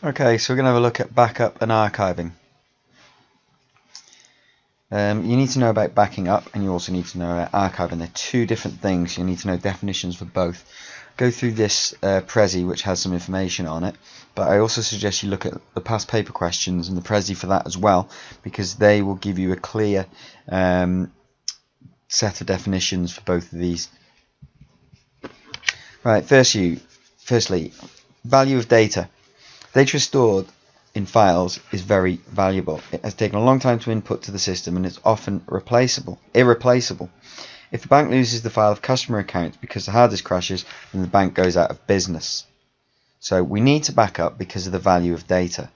Okay, so we're going to have a look at backup and archiving. You need to know about backing up, and you also need to know about archiving. They're two different things. You need to know definitions for both. Go through this Prezi, which has some information on it, but I also suggest you look at the past paper questions and the Prezi for that as well, because they will give you a clear set of definitions for both of these. Right, firstly, value of data. Data is stored in files is very valuable. It has taken a long time to input to the system, and it's often irreplaceable. If a bank loses the file of customer accounts because the hard disk crashes, then the bank goes out of business. So we need to back up because of the value of data.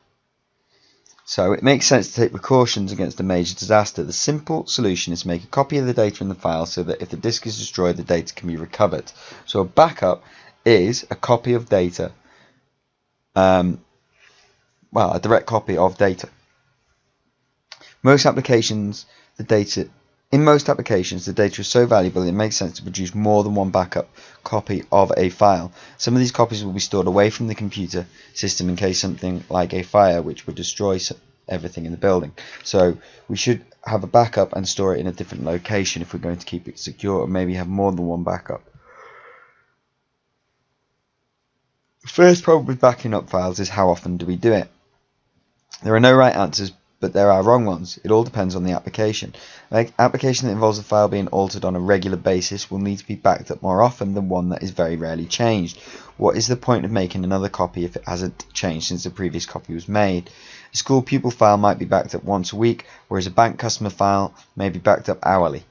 So it makes sense to take precautions against a major disaster. The simple solution is to make a copy of the data in the file so that if the disk is destroyed, the data can be recovered. So a backup is a copy of data, a direct copy of data. In most applications, the data is so valuable it makes sense to produce more than one backup copy of a file. Some of these copies will be stored away from the computer system in case something like a fire which would destroy everything in the building. So we should have a backup and store it in a different location if we're going to keep it secure, or maybe have more than one backup. The first problem with backing up files is how often do we do it? There are no right answers, but there are wrong ones. It all depends on the application. An application that involves a file being altered on a regular basis will need to be backed up more often than one that is very rarely changed. What is the point of making another copy if it hasn't changed since the previous copy was made? A school pupil file might be backed up once a week, whereas a bank customer file may be backed up hourly.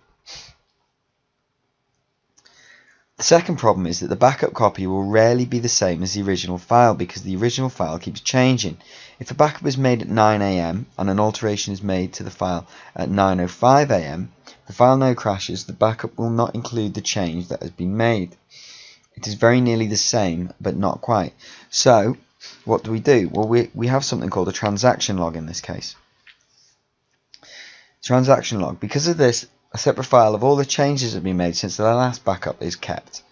The second problem is that the backup copy will rarely be the same as the original file because the original file keeps changing. If a backup is made at 9 AM and an alteration is made to the file at 9:05 AM, the file now crashes. The backup will not include the change that has been made. It is very nearly the same, but not quite. So, what do? Well, we have something called a transaction log in this case. Transaction log. Because of this, a separate file of all the changes that have been made since the last backup is kept.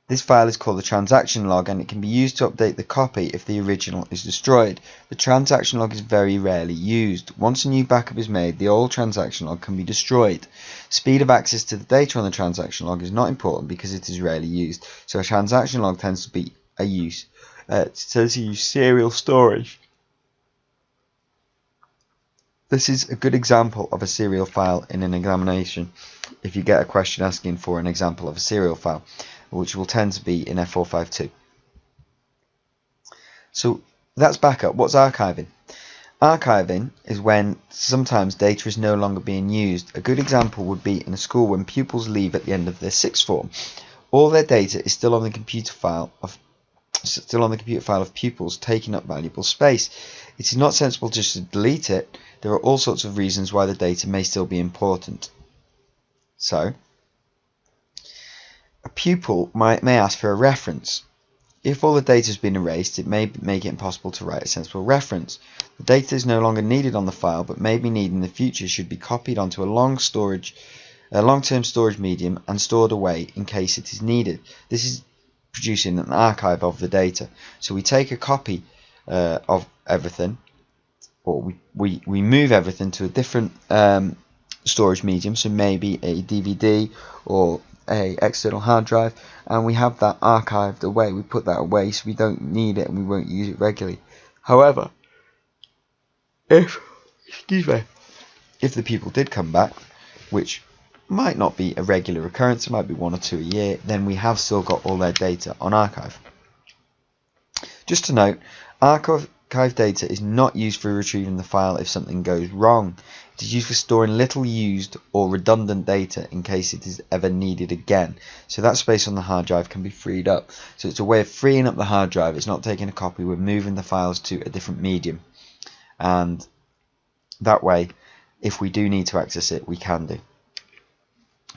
This file is called the transaction log, and it can be used to update the copy if the original is destroyed. The transaction log is very rarely used. Once a new backup is made, the old transaction log can be destroyed. Speed of access to the data on the transaction log is not important because it is rarely used. So a transaction log tends to be use serial storage. This is a good example of a serial file in an examination if you get a question asking for an example of a serial file, which will tend to be in F452. So that's backup. What's archiving? Archiving is when sometimes data is no longer being used. A good example would be in a school when pupils leave at the end of their sixth form. All their data is still on the computer file of pupils, taking up valuable space. It is not sensible just to delete it. There are all sorts of reasons why the data may still be important. So, a pupil may ask for a reference. If all the data has been erased, it may make it impossible to write a sensible reference. The data is no longer needed on the file, but may be needed in the future, should be copied onto a long-term storage medium and stored away in case it is needed. This is producing an archive of the data. So we take a copy of everything, or we move everything to a different storage medium, so maybe a DVD or a external hard drive, and we have that archived away. We put that away so we don't need it and we won't use it regularly. However, if the people did come back, which might not be a regular occurrence, it might be 1 or 2 a year, then we have still got all their data on archive. Just to note, archive data is not used for retrieving the file if something goes wrong. It is used for storing little used or redundant data in case it is ever needed again. So that space on the hard drive can be freed up. So it's a way of freeing up the hard drive. It's not taking a copy, we're moving the files to a different medium. And that way, if we do need to access it, we can do.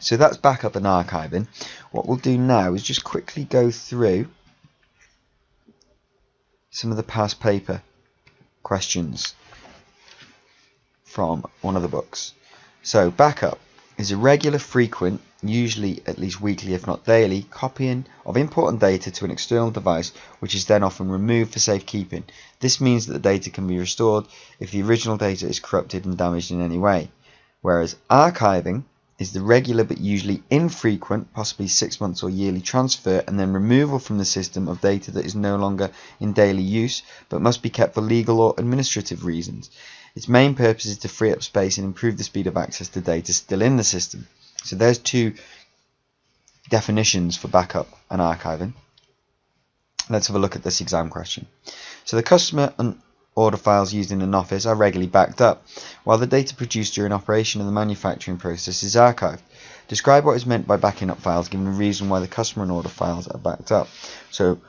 So that's backup and archiving. What we'll do now is just quickly go through some of the past paper questions from one of the books. So backup is a regular, frequent, usually at least weekly if not daily, copying of important data to an external device, which is then often removed for safekeeping. This means that the data can be restored if the original data is corrupted and damaged in any way. Whereas archiving is the regular but usually infrequent, possibly 6 months or yearly transfer and then removal from the system of data that is no longer in daily use but must be kept for legal or administrative reasons. Its main purpose is to free up space and improve the speed of access to data still in the system. So there's two definitions for backup and archiving. Let's have a look at this exam question. So the customer and order files used in an office are regularly backed up, while the data produced during operation of the manufacturing process is archived. Describe what is meant by backing up files, given a reason why the customer and order files are backed up. So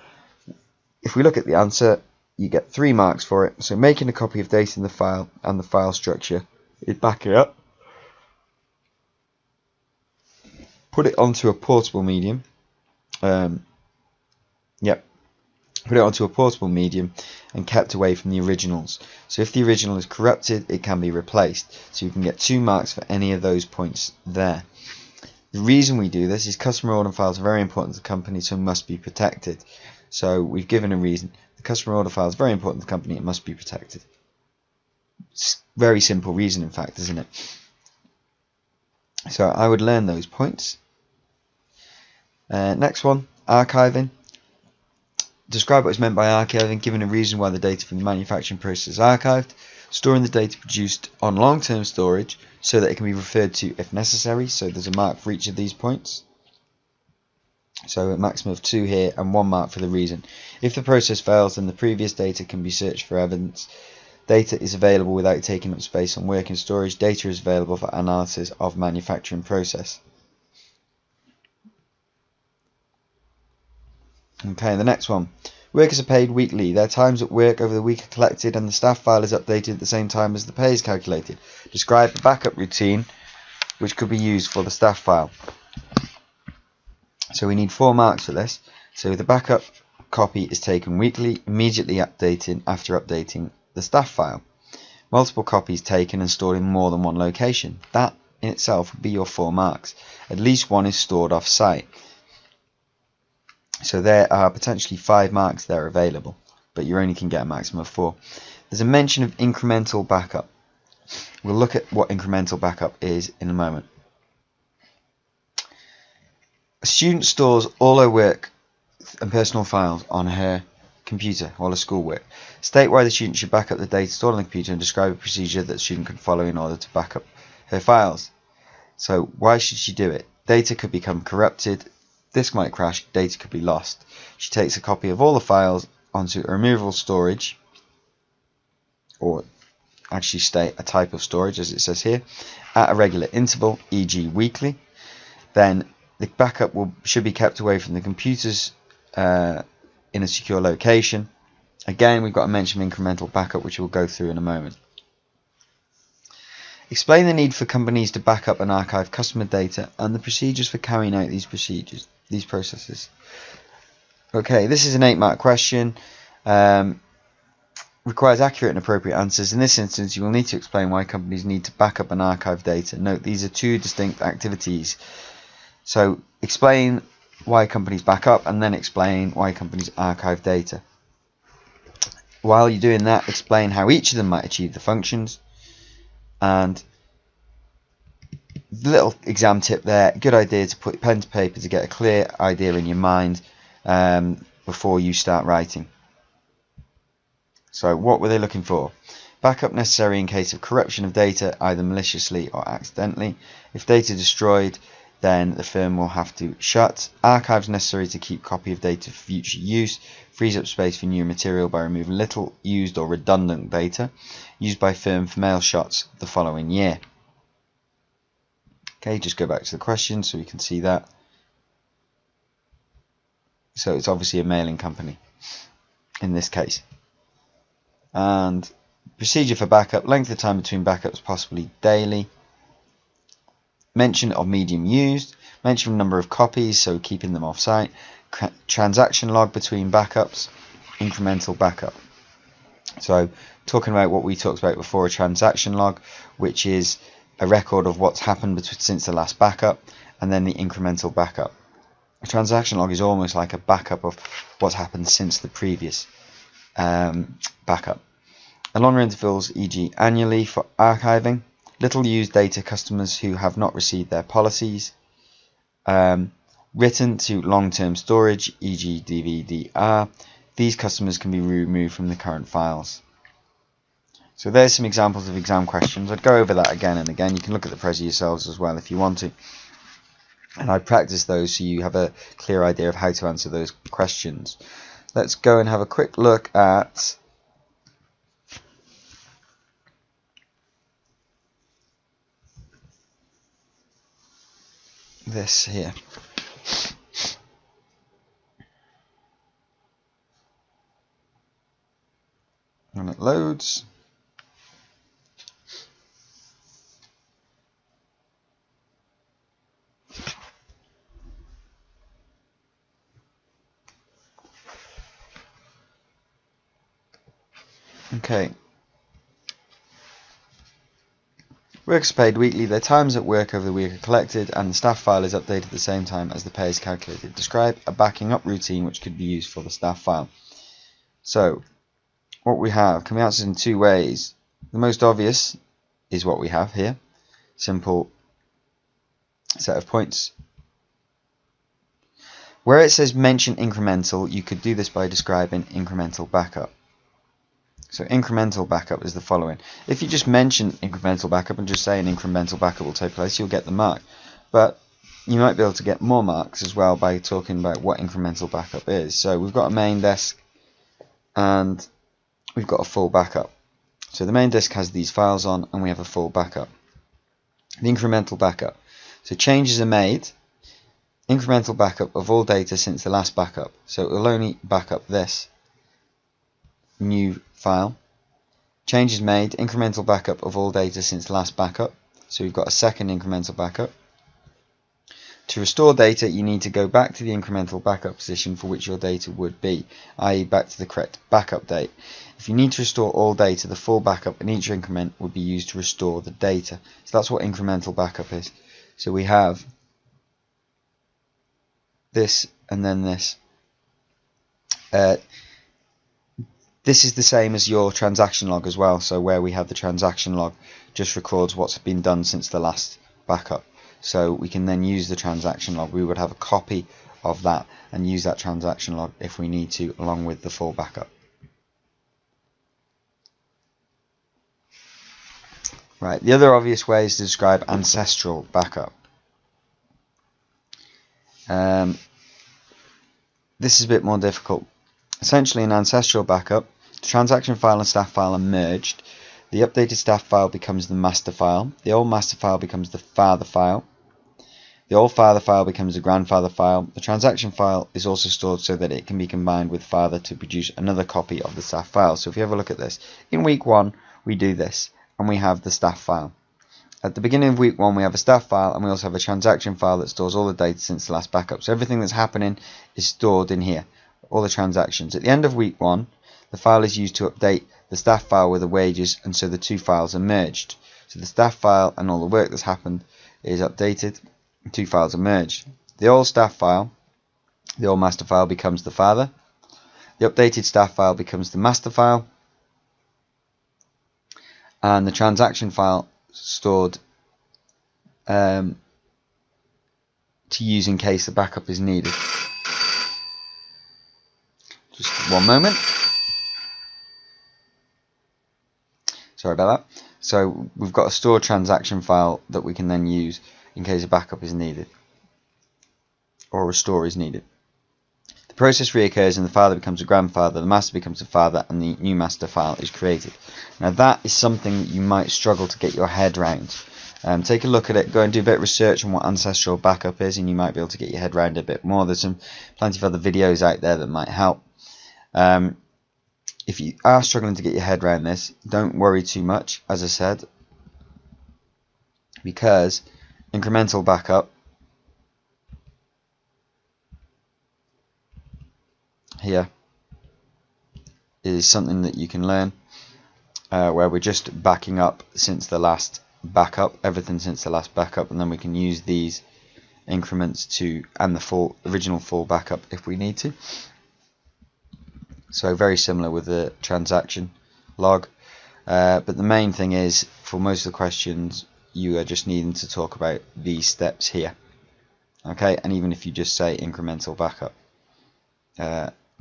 if we look at the answer, you get 3 marks for it. So making a copy of data in the file and the file structure is backing up. Put it onto a portable medium. Put it onto a portable medium and kept away from the originals. So if the original is corrupted, it can be replaced. So you can get 2 marks for any of those points there. The reason we do this is customer order files are very important to the company, so must be protected. So we've given a reason. The customer order file is very important to the company, it must be protected. It's very simple reason, in fact, isn't it? So I would learn those points. Next one, archiving. Describe what is meant by archiving, given a reason why the data from the manufacturing process is archived. Storing the data produced on long-term storage so that it can be referred to if necessary. So there's a mark for each of these points. So a maximum of 2 here and 1 mark for the reason. If the process fails, then the previous data can be searched for evidence. Data is available without taking up space on working storage. Data is available for analysis of manufacturing process. Okay, the next one. Workers are paid weekly. Their times at work over the week are collected and the staff file is updated at the same time as the pay is calculated. Describe the backup routine which could be used for the staff file. So we need 4 marks for this. So the backup copy is taken weekly, immediately updating after updating the staff file. Multiple copies taken and stored in more than one location. That in itself would be your 4 marks. At least one is stored off site. So there are potentially 5 marks there available, but you only can get a maximum of 4. There's a mention of incremental backup. We'll look at what incremental backup is in a moment. A student stores all her work and personal files on her computer, all her schoolwork. State why the student should back up the data stored on the computer and describe a procedure that the student can follow in order to back up her files. So why should she do it? Data could become corrupted. Disk might crash, data could be lost. She takes a copy of all the files onto a removable storage, or actually state a type of storage as it says here, at a regular interval, e.g. weekly. Then the backup should be kept away from the computers in a secure location. Again, we've got to mention incremental backup, which we'll go through in a moment. Explain the need for companies to back up and archive customer data and the procedures for carrying out these processes. Okay, this is an 8-mark question. Requires accurate and appropriate answers. In this instance, you will need to explain why companies need to back up and archive data. Note, these are 2 distinct activities. So, explain why companies back up and then explain why companies archive data. While you're doing that, explain how each of them might achieve the functions. And the little exam tip there, good idea to put pen to paper to get a clear idea in your mind before you start writing. So what were they looking for? Backup necessary in case of corruption of data, either maliciously or accidentally. If data destroyed, then the firm will have to shut. Archives necessary to keep copy of data for future use. Frees up space for new material by removing little used or redundant data. Used by firm for mail shots the following year. Okay, just go back to the question so we can see that. So it's obviously a mailing company in this case. And procedure for backup, length of time between backups, possibly daily. Mention of medium used, mention of number of copies, so keeping them off site. Transaction log between backups, incremental backup. So talking about what we talked about before, a transaction log, which is a record of what's happened since the last backup, and then the incremental backup. A transaction log is almost like a backup of what's happened since the previous backup. At longer intervals, e.g. annually for archiving. Little used data customers who have not received their policies. Written to long-term storage, e.g. DVD-R. These customers can be removed from the current files. So there's some examples of exam questions. I'd go over that again and again. You can look at the Prezi yourselves as well if you want to. And I practice those so you have a clear idea of how to answer those questions. Let's go and have a quick look at this here. When it loads. Okay. Workers paid weekly. Their times at work over the week are collected and the staff file is updated at the same time as the pay is calculated. Describe a backing up routine which could be used for the staff file. So, what we have can be answered in two ways. The most obvious is what we have here. Simple set of points. Where it says mention incremental, you could do this by describing incremental backup. So incremental backup is the following. If you just mention incremental backup and just say an incremental backup will take place, you'll get the mark. But you might be able to get more marks as well by talking about what incremental backup is. So we've got a main disk and we've got a full backup. So the main disk has these files on and we have a full backup. The incremental backup. So changes are made. Incremental backup of all data since the last backup. So it will only back up this new file. Changes made. Incremental backup of all data since the last backup. So we've got a second incremental backup. To restore data, you need to go back to the incremental backup position for which your data would be, i.e. back to the correct backup date. If you need to restore all data, the full backup in each increment would be used to restore the data. So that's what incremental backup is. So we have this and then this. This is the same as your transaction log as well. So where we have the transaction log just records what's been done since the last backup. So we can then use the transaction log. We would have a copy of that and use that transaction log if we need to, along with the full backup. Right, the other obvious way is to describe ancestral backup. This is a bit more difficult. Essentially, in ancestral backup, the transaction file and staff file are merged. The updated staff file becomes the master file. The old master file becomes the father file. The old father file becomes the grandfather file. The transaction file is also stored so that it can be combined with father to produce another copy of the staff file. So if you have a look at this, in week 1 we do this and we have the staff file. At the beginning of week 1 we have a staff file and we also have a transaction file that stores all the data since the last backup. So everything that's happening is stored in here, all the transactions. At the end of week 1 the file is used to update the staff file with the wages, and so the two files are merged. So the staff file and all the work that's happened is updated. Two files are merged. The old staff file, the old master file, becomes the father. The updated staff file becomes the master file. And the transaction file stored to use in case the backup is needed. Just one moment. Sorry about that. So we've got a stored transaction file that we can then use in case a backup is needed or a restore is needed. The process reoccurs and the father becomes a grandfather, the master becomes a father, and the new master file is created. Now that is something that you might struggle to get your head around. Take a look at it, go and do a bit of research on what ancestral backup is, and you might be able to get your head around it a bit more. There's plenty of other videos out there that might help. If you are struggling to get your head around this, don't worry too much, as I said, because incremental backup here is something that you can learn, where we're just backing up since the last backup, everything since the last backup, and then we can use these increments to, and the original full backup if we need to. So very similar with the transaction log, but the main thing is, for most of the questions, you are just needing to talk about these steps here. Okay, and even if you just say incremental backup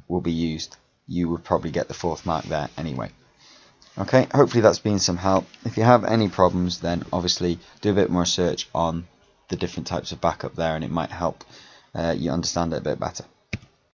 will be used, you would probably get the 4th mark there anyway. Okay, hopefully that's been some help. If you have any problems, then obviously do a bit more search on the different types of backup there, and it might help you understand it a bit better.